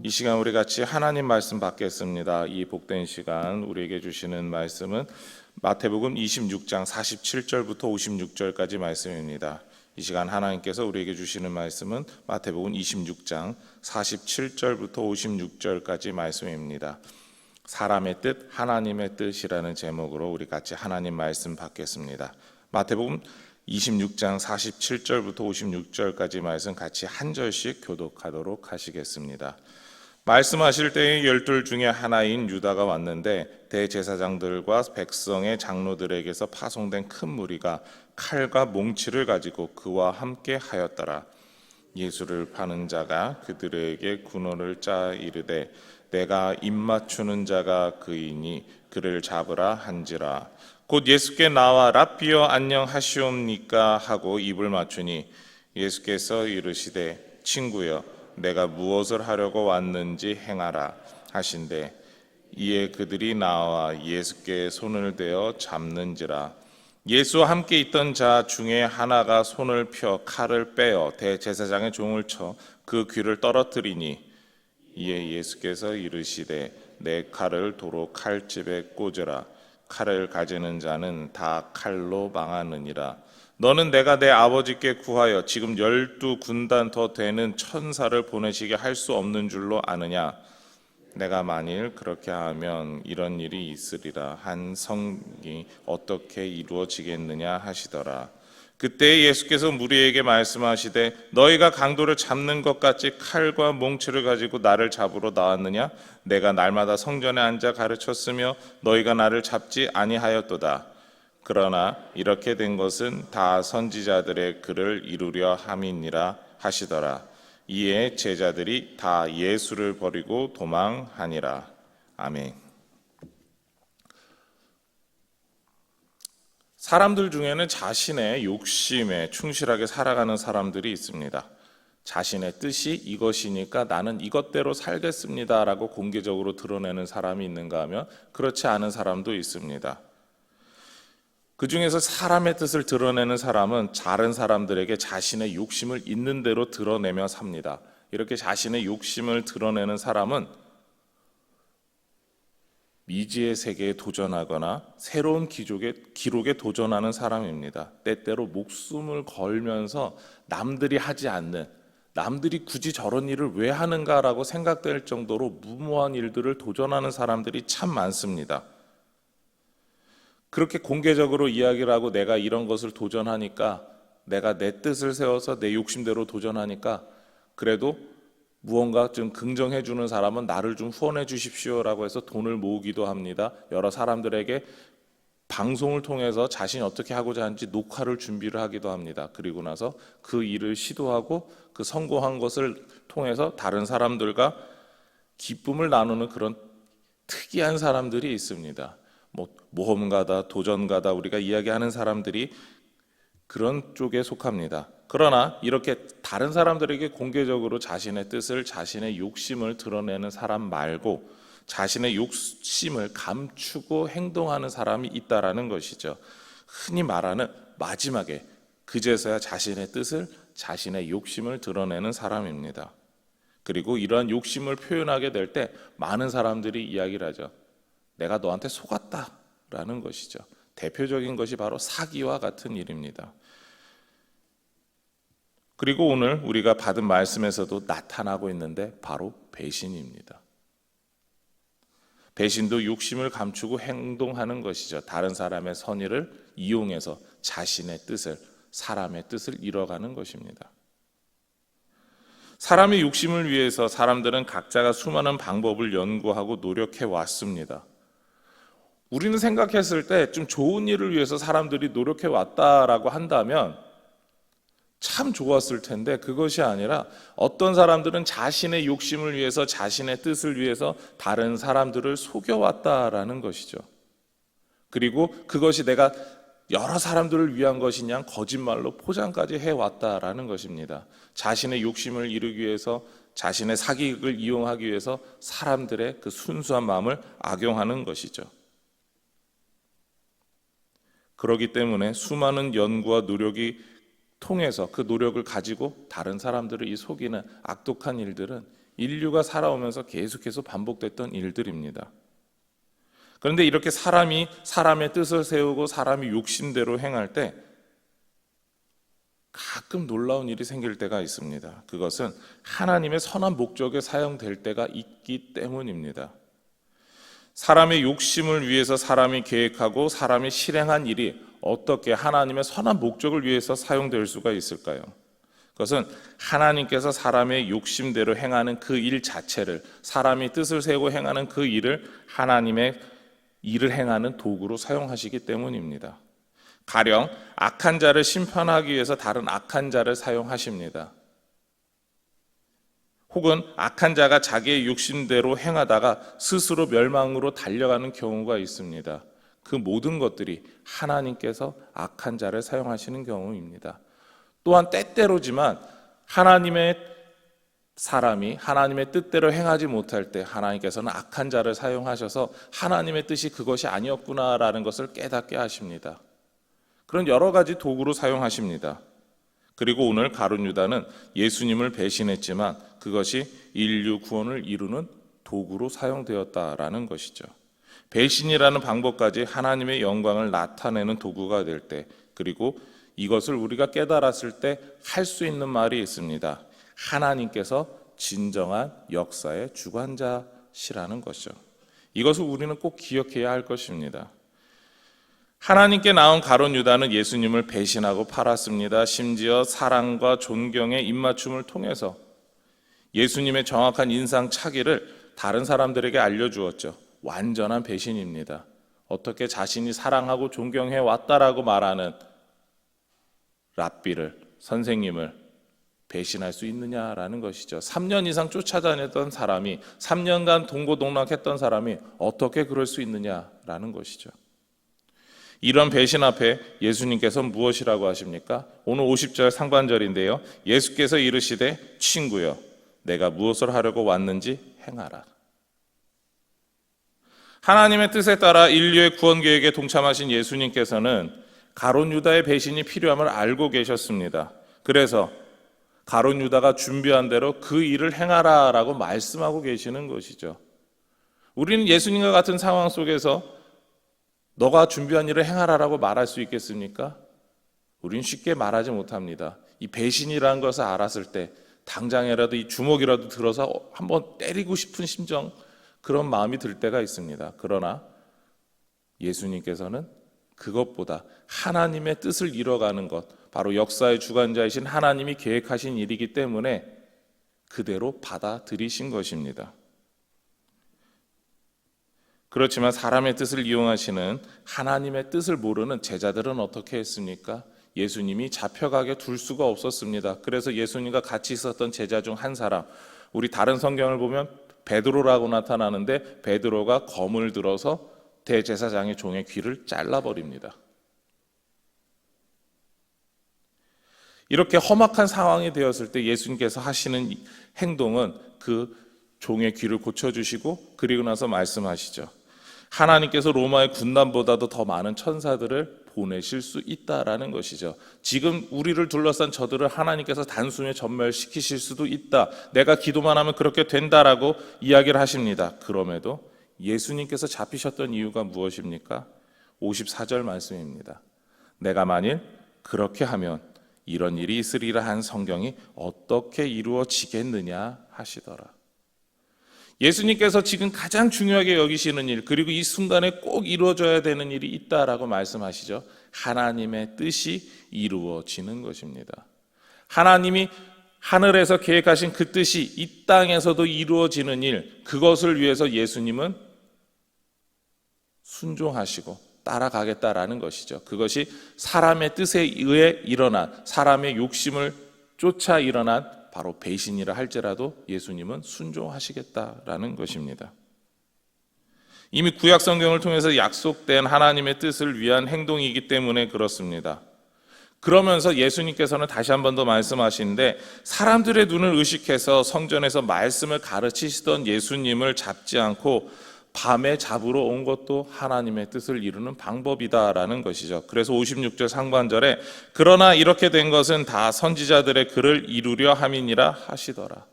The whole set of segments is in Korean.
이 시간 우리 같이 하나님 말씀 받겠습니다. 이 복된 시간 우리에게 주시는 말씀은 마태복음 26장 47절부터 56절까지 말씀입니다. 이 시간 하나님께서 우리에게 주시는 말씀은 마태복음 26장 47절부터 56절까지 말씀입니다. 사람의 뜻, 하나님의 뜻이라는 제목으로 우리 같이 하나님 말씀 받겠습니다. 마태복음 26장 47절부터 56절까지 말씀 같이 한 절씩 교독하도록 하시겠습니다. 말씀하실 때에 12 중에 하나인 유다가 왔는데 대제사장들과 백성의 장로들에게서 파송된 큰 무리가 칼과 몽치를 가지고 그와 함께 하였더라. 예수를 파는 자가 그들에게 군호를 짜 이르되 내가 입맞추는 자가 그이니 그를 잡으라 한지라. 곧 예수께 나와 랍비여 안녕하시옵니까 하고 입을 맞추니 예수께서 이르시되 친구여 내가 무엇을 하려고 왔는지 행하라 하신대 이에 그들이 나와 예수께 손을 대어 잡는지라. 예수와 함께 있던 자 중에 하나가 손을 펴 칼을 빼어 대제사장의 종을 쳐 그 귀를 떨어뜨리니 이에 예수께서 이르시되 내 칼을 도로 칼집에 꽂으라. 칼을 가지는 자는 다 칼로 망하느니라. 너는 내가 내 아버지께 구하여 지금 12군단 더 되는 천사를 보내시게 할 수 없는 줄로 아느냐? 내가 만일 그렇게 하면 이런 일이 있으리라 한 성이 어떻게 이루어지겠느냐 하시더라. 그때 예수께서 무리에게 말씀하시되 너희가 강도를 잡는 것 같이 칼과 몽치를 가지고 나를 잡으러 나왔느냐? 내가 날마다 성전에 앉아 가르쳤으며 너희가 나를 잡지 아니하였도다. 그러나 이렇게 된 것은 다 선지자들의 글을 이루려 함이니라 하시더라. 이에 제자들이 다 예수를 버리고 도망하니라. 아멘. 사람들 중에는 자신의 욕심에 충실하게 살아가는 사람들이 있습니다. 자신의 뜻이 이것이니까 나는 이것대로 살겠습니다 라고 공개적으로 드러내는 사람이 있는가 하면 그렇지 않은 사람도 있습니다. 그 중에서 사람의 뜻을 드러내는 사람은 다른 사람들에게 자신의 욕심을 있는 대로 드러내며 삽니다. 이렇게 자신의 욕심을 드러내는 사람은 미지의 세계에 도전하거나 새로운 기록에 도전하는 사람입니다. 때때로 목숨을 걸면서 남들이 하지 않는, 남들이 굳이 저런 일을 왜 하는가라고 생각될 정도로 무모한 일들을 도전하는 사람들이 참 많습니다. 그렇게 공개적으로 이야기를 하고 내가 이런 것을 도전하니까, 내가 내 뜻을 세워서 내 욕심대로 도전하니까 그래도 무언가 좀 긍정해 주는 사람은 나를 좀 후원해 주십시오라고 해서 돈을 모으기도 합니다. 여러 사람들에게 방송을 통해서 자신이 어떻게 하고자 하는지 녹화를 준비를 하기도 합니다. 그리고 나서 그 일을 시도하고 그 성공한 것을 통해서 다른 사람들과 기쁨을 나누는 그런 특이한 사람들이 있습니다. 모험가다, 도전가다 우리가 이야기하는 사람들이 그런 쪽에 속합니다. 그러나 이렇게 다른 사람들에게 공개적으로 자신의 뜻을, 자신의 욕심을 드러내는 사람 말고 자신의 욕심을 감추고 행동하는 사람이 있다라는 것이죠. 흔히 말하는 마지막에 그제서야 자신의 뜻을, 자신의 욕심을 드러내는 사람입니다. 그리고 이러한 욕심을 표현하게 될 때 많은 사람들이 이야기를 하죠. 내가 너한테 속았다라는 것이죠. 대표적인 것이 바로 사기와 같은 일입니다. 그리고 오늘 우리가 받은 말씀에서도 나타나고 있는데 바로 배신입니다. 배신도 욕심을 감추고 행동하는 것이죠. 다른 사람의 선의를 이용해서 자신의 뜻을, 사람의 뜻을 이뤄가는 것입니다. 사람의 욕심을 위해서 사람들은 각자가 수많은 방법을 연구하고 노력해 왔습니다. 우리는 생각했을 때 좀 좋은 일을 위해서 사람들이 노력해 왔다라고 한다면 참 좋았을 텐데 그것이 아니라 어떤 사람들은 자신의 욕심을 위해서, 자신의 뜻을 위해서 다른 사람들을 속여왔다라는 것이죠. 그리고 그것이 내가 여러 사람들을 위한 것이냐 거짓말로 포장까지 해왔다라는 것입니다. 자신의 욕심을 이루기 위해서, 자신의 사기극을 이용하기 위해서 사람들의 그 순수한 마음을 악용하는 것이죠. 그렇기 때문에 수많은 연구와 노력이 통해서 그 노력을 가지고 다른 사람들을 이 속이는 악독한 일들은 인류가 살아오면서 계속해서 반복됐던 일들입니다. 그런데 이렇게 사람이 사람의 뜻을 세우고 사람이 욕심대로 행할 때 가끔 놀라운 일이 생길 때가 있습니다. 그것은 하나님의 선한 목적에 사용될 때가 있기 때문입니다. 사람의 욕심을 위해서 사람이 계획하고 사람이 실행한 일이 어떻게 하나님의 선한 목적을 위해서 사용될 수가 있을까요? 그것은 하나님께서 사람의 욕심대로 행하는 그 일 자체를, 사람이 뜻을 세우고 행하는 그 일을 하나님의 일을 행하는 도구로 사용하시기 때문입니다. 가령 악한 자를 심판하기 위해서 다른 악한 자를 사용하십니다. 혹은 악한 자가 자기의 욕심대로 행하다가 스스로 멸망으로 달려가는 경우가 있습니다. 그 모든 것들이 하나님께서 악한 자를 사용하시는 경우입니다. 또한 때때로지만 하나님의 사람이 하나님의 뜻대로 행하지 못할 때 하나님께서는 악한 자를 사용하셔서 하나님의 뜻이 그것이 아니었구나라는 것을 깨닫게 하십니다. 그런 여러 가지 도구로 사용하십니다. 그리고 오늘 가룟 유다는 예수님을 배신했지만 그것이 인류 구원을 이루는 도구로 사용되었다라는 것이죠. 배신이라는 방법까지 하나님의 영광을 나타내는 도구가 될 때, 그리고 이것을 우리가 깨달았을 때 할 수 있는 말이 있습니다. 하나님께서 진정한 역사의 주관자시라는 것이죠. 이것을 우리는 꼭 기억해야 할 것입니다. 하나님께 나온 가룟 유다는 예수님을 배신하고 팔았습니다. 심지어 사랑과 존경의 입맞춤을 통해서 예수님의 정확한 인상 차기를 다른 사람들에게 알려주었죠. 완전한 배신입니다. 어떻게 자신이 사랑하고 존경해 왔다라고 말하는 랍비를, 선생님을 배신할 수 있느냐라는 것이죠. 3년 이상 쫓아다녔던 사람이, 3년간 동고동락했던 사람이 어떻게 그럴 수 있느냐라는 것이죠. 이런 배신 앞에 예수님께서 무엇이라고 하십니까? 오늘 50절 상반절인데요. 예수께서 이르시되 친구여 내가 무엇을 하려고 왔는지 행하라. 하나님의 뜻에 따라 인류의 구원 계획에 동참하신 예수님께서는 가룟 유다의 배신이 필요함을 알고 계셨습니다. 그래서 가룟 유다가 준비한 대로 그 일을 행하라라고 말씀하고 계시는 것이죠. 우리는 예수님과 같은 상황 속에서 너가 준비한 일을 행하라라고 말할 수 있겠습니까? 우리는 쉽게 말하지 못합니다. 이 배신이라는 것을 알았을 때 당장이라도 이 주먹이라도 들어서 한번 때리고 싶은 심정, 그런 마음이 들 때가 있습니다. 그러나 예수님께서는 그것보다 하나님의 뜻을 이뤄가는 것, 바로 역사의 주관자이신 하나님이 계획하신 일이기 때문에 그대로 받아들이신 것입니다. 그렇지만 사람의 뜻을 이용하시는 하나님의 뜻을 모르는 제자들은 어떻게 했습니까? 예수님이 잡혀가게 둘 수가 없었습니다. 그래서 예수님과 같이 있었던 제자 중 한 사람, 우리 다른 성경을 보면 베드로라고 나타나는데 베드로가 검을 들어서 대제사장의 종의 귀를 잘라버립니다. 이렇게 험악한 상황이 되었을 때 예수님께서 하시는 행동은 그 종의 귀를 고쳐주시고 그리고 나서 말씀하시죠. 하나님께서 로마의 군단보다도 더 많은 천사들을 보내실 수 있다라는 것이죠. 지금 우리를 둘러싼 저들을 하나님께서 단숨에 전멸시키실 수도 있다. 내가 기도만 하면 그렇게 된다라고 이야기를 하십니다. 그럼에도 예수님께서 잡히셨던 이유가 무엇입니까? 54절 말씀입니다. 내가 만일 그렇게 하면 이런 일이 있으리라 한 성경이 어떻게 이루어지겠느냐 하시더라. 예수님께서 지금 가장 중요하게 여기시는 일, 그리고 이 순간에 꼭 이루어져야 되는 일이 있다라고 말씀하시죠. 하나님의 뜻이 이루어지는 것입니다. 하나님이 하늘에서 계획하신 그 뜻이 이 땅에서도 이루어지는 일, 그것을 위해서 예수님은 순종하시고 따라가겠다라는 것이죠. 그것이 사람의 뜻에 의해 일어난, 사람의 욕심을 쫓아 일어난 바로 배신이라 할지라도 예수님은 순종하시겠다라는 것입니다. 이미 구약 성경을 통해서 약속된 하나님의 뜻을 위한 행동이기 때문에 그렇습니다. 그러면서 예수님께서는 다시 한 번 더 말씀하시는데 사람들의 눈을 의식해서 성전에서 말씀을 가르치시던 예수님을 잡지 않고 밤에 잡으러 온 것도 하나님의 뜻을 이루는 방법이다라는 것이죠. 그래서 56절 상반절에 그러나 이렇게 된 것은 다 선지자들의 글을 이루려 함이니라 하시더라.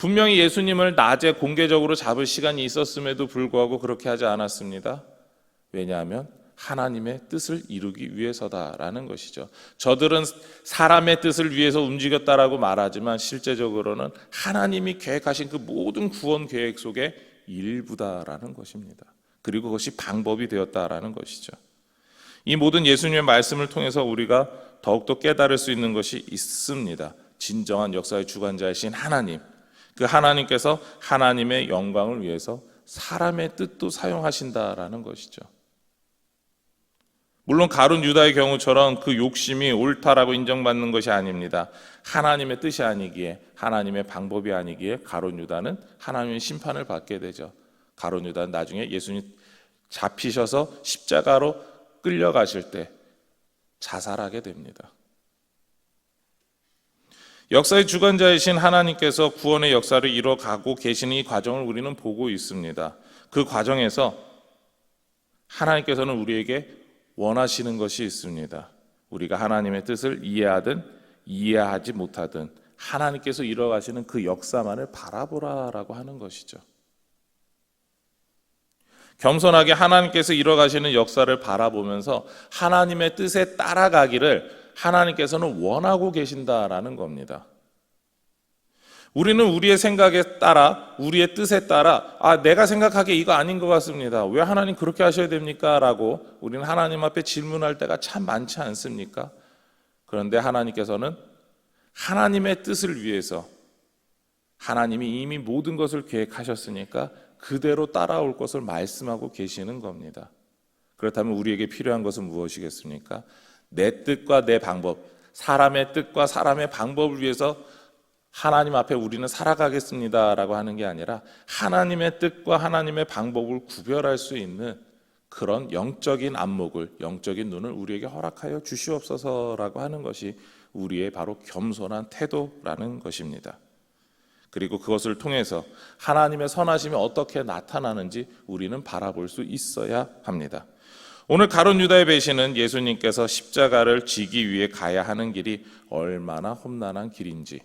분명히 예수님을 낮에 공개적으로 잡을 시간이 있었음에도 불구하고 그렇게 하지 않았습니다. 왜냐하면 하나님의 뜻을 이루기 위해서다라는 것이죠. 저들은 사람의 뜻을 위해서 움직였다라고 말하지만 실제적으로는 하나님이 계획하신 그 모든 구원 계획 속의 일부다라는 것입니다. 그리고 그것이 방법이 되었다라는 것이죠. 이 모든 예수님의 말씀을 통해서 우리가 더욱더 깨달을 수 있는 것이 있습니다. 진정한 역사의 주관자이신 하나님, 그 하나님께서 하나님의 영광을 위해서 사람의 뜻도 사용하신다라는 것이죠. 물론 가룟 유다의 경우처럼 그 욕심이 옳다라고 인정받는 것이 아닙니다. 하나님의 뜻이 아니기에, 하나님의 방법이 아니기에 가룟 유다는 하나님의 심판을 받게 되죠. 가룟 유다는 나중에 예수님 잡히셔서 십자가로 끌려가실 때 자살하게 됩니다. 역사의 주관자이신 하나님께서 구원의 역사를 이뤄가고 계시는 이 과정을 우리는 보고 있습니다. 그 과정에서 하나님께서는 우리에게 원하시는 것이 있습니다. 우리가 하나님의 뜻을 이해하든 이해하지 못하든 하나님께서 이뤄가시는 그 역사만을 바라보라라고 하는 것이죠. 겸손하게 하나님께서 이뤄가시는 역사를 바라보면서 하나님의 뜻에 따라가기를 하나님께서는 원하고 계신다라는 겁니다. 우리는 우리의 생각에 따라, 우리의 뜻에 따라 내가 생각하기에 이거 아닌 것 같습니다. 왜 하나님 그렇게 하셔야 됩니까? 라고 우리는 하나님 앞에 질문할 때가 참 많지 않습니까? 그런데 하나님께서는 하나님의 뜻을 위해서 하나님이 이미 모든 것을 계획하셨으니까 그대로 따라올 것을 말씀하고 계시는 겁니다. 그렇다면 우리에게 필요한 것은 무엇이겠습니까? 내 뜻과 내 방법, 사람의 뜻과 사람의 방법을 위해서 하나님 앞에 우리는 살아가겠습니다라고 하는 게 아니라 하나님의 뜻과 하나님의 방법을 구별할 수 있는 그런 영적인 안목을, 영적인 눈을 우리에게 허락하여 주시옵소서라고 하는 것이 우리의 바로 겸손한 태도라는 것입니다. 그리고 그것을 통해서 하나님의 선하심이 어떻게 나타나는지 우리는 바라볼 수 있어야 합니다. 오늘 가룟 유다의 배신은 예수님께서 십자가를 지기 위해 가야 하는 길이 얼마나 험난한 길인지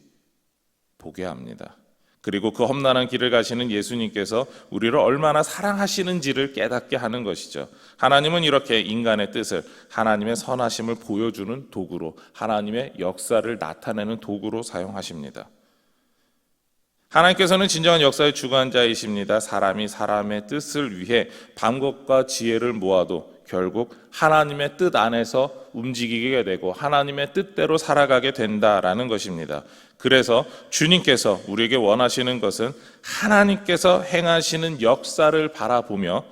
보게 합니다. 그리고 그 험난한 길을 가시는 예수님께서 우리를 얼마나 사랑하시는지를 깨닫게 하는 것이죠. 하나님은 이렇게 인간의 뜻을 하나님의 선하심을 보여주는 도구로, 하나님의 역사를 나타내는 도구로 사용하십니다. 하나님께서는 진정한 역사의 주관자이십니다. 사람이 사람의 뜻을 위해 방법과 지혜를 모아도 결국 하나님의 뜻 안에서 움직이게 되고 하나님의 뜻대로 살아가게 된다라는 것입니다. 그래서 주님께서 우리에게 원하시는 것은 하나님께서 행하시는 역사를 바라보며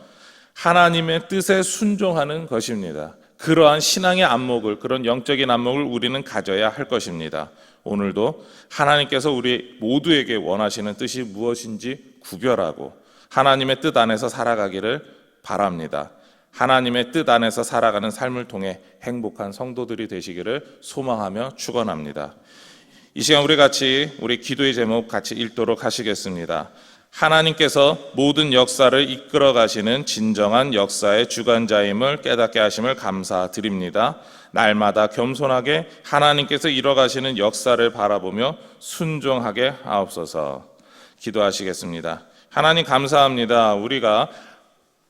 하나님의 뜻에 순종하는 것입니다. 그러한 신앙의 안목을, 그런 영적인 안목을 우리는 가져야 할 것입니다. 오늘도 하나님께서 우리 모두에게 원하시는 뜻이 무엇인지 구별하고 하나님의 뜻 안에서 살아가기를 바랍니다. 하나님의 뜻 안에서 살아가는 삶을 통해 행복한 성도들이 되시기를 소망하며 축원합니다. 이 시간 우리 기도의 제목 같이 읽도록 하시겠습니다. 하나님께서 모든 역사를 이끌어 가시는 진정한 역사의 주관자임을 깨닫게 하심을 감사드립니다. 날마다 겸손하게 하나님께서 이뤄가시는 역사를 바라보며 순종하게 하옵소서. 기도하시겠습니다. 하나님 감사합니다. 우리가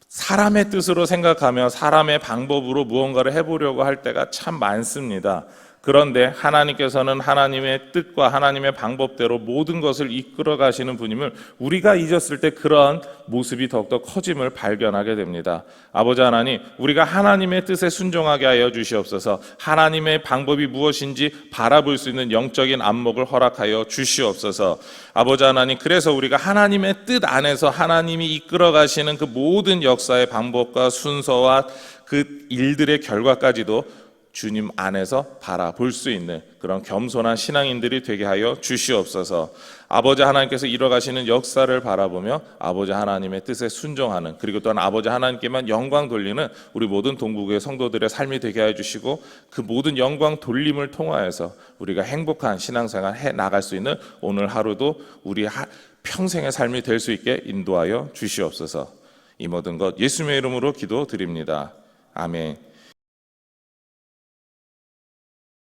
사람의 뜻으로 생각하며 사람의 방법으로 무언가를 해보려고 할 때가 참 많습니다. 그런데 하나님께서는 하나님의 뜻과 하나님의 방법대로 모든 것을 이끌어 가시는 분임을 우리가 잊었을 때 그러한 모습이 더욱더 커짐을 발견하게 됩니다. 아버지 하나님, 우리가 하나님의 뜻에 순종하게 하여 주시옵소서. 하나님의 방법이 무엇인지 바라볼 수 있는 영적인 안목을 허락하여 주시옵소서. 아버지 하나님, 그래서 우리가 하나님의 뜻 안에서 하나님이 이끌어 가시는 그 모든 역사의 방법과 순서와 그 일들의 결과까지도 주님 안에서 바라볼 수 있는 그런 겸손한 신앙인들이 되게 하여 주시옵소서. 아버지 하나님께서 이뤄가시는 역사를 바라보며 아버지 하나님의 뜻에 순종하는, 그리고 또한 아버지 하나님께만 영광 돌리는 우리 모든 동북의 성도들의 삶이 되게 하여 주시고, 그 모든 영광 돌림을 통하여서 우리가 행복한 신앙생활 해 나갈 수 있는 오늘 하루도 우리 평생의 삶이 될 수 있게 인도하여 주시옵소서. 이 모든 것 예수님의 이름으로 기도드립니다. 아멘.